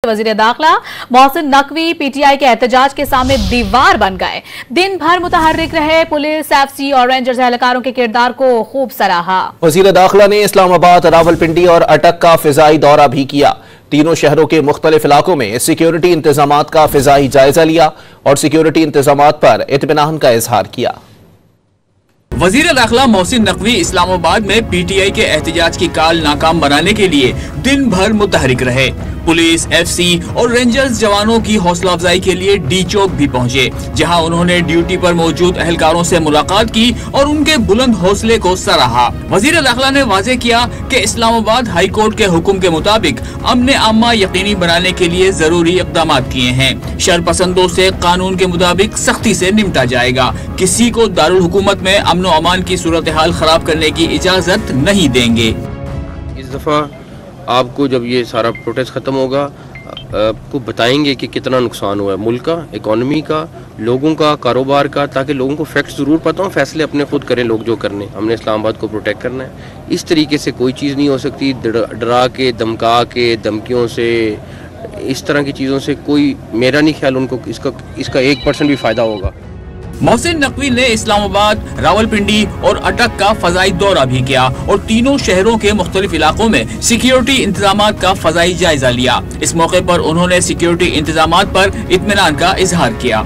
वजीर दाखिला मोहसिन नकवी पीटीआई के एहतजाज के सामने दीवार बन गए। दिन भर मुतहर्रिक रहे पुलिस, एफसी और रेंजर्स एहलकारों के किरदार को खूब सराहा। वजीर दाखिला ने इस्लामाबाद, रावलपिंडी और अटक का फिजाई दौरा भी किया। तीनों शहरों के मुख्तलिफ इलाकों में सिक्योरिटी इंतजामात का फिजाई जायजा लिया और सिक्योरिटी इंतजामात पर इत्मीनान का इजहार किया। वजीर दाखिला मोहसिन नकवी इस्लामाबाद में पीटीआई के एहतजाज की काल नाकाम बनाने के लिए दिन भर मुतहरिक रहे। पुलिस, एफसी और रेंजर्स जवानों की हौसला अफजाई के लिए डी चौक भी पहुंचे, जहां उन्होंने ड्यूटी पर मौजूद एहलकारों से मुलाकात की और उनके बुलंद हौसले को सराहा। वजीर दाखिला ने वाज़ेह किया कि इस्लामाबाद हाई कोर्ट के हुक्म के मुताबिक अमन आमा यकीनी बनाने के लिए जरूरी इक़दाम किए हैं। शरपसंदों से कानून के मुताबिक सख्ती से निपटा जाएगा। किसी को दारुल हुकूमत में अमन व अमान की सूरत हाल खराब करने की इजाजत नहीं देंगे। इस दफा आपको जब ये सारा प्रोटेस्ट ख़त्म होगा, आपको बताएंगे कि कितना नुकसान हुआ है मुल्क का, इकॉनमी का, लोगों का, कारोबार का, ताकि लोगों को फैक्ट ज़रूर पता हो, फैसले अपने खुद करें लोग जो करने। हमने इस्लामाबाद को प्रोटेक्ट करना है। इस तरीके से कोई चीज़ नहीं हो सकती, डरा के, धमका के, धमकियों से, इस तरह की चीज़ों से कोई, मेरा नहीं ख्याल उनको इसका 1% भी फ़ायदा होगा। मोहसिन नकवी ने इस्लामाबाद, रावलपिंडी और अटक का फजाई दौरा भी किया और तीनों शहरों के मुख्तलिफ इलाकों में सिक्योरिटी इंतजामात का फजाई जायजा लिया। इस मौके पर उन्होंने सिक्योरिटी इंतजामात पर इत्मीनान का इजहार किया।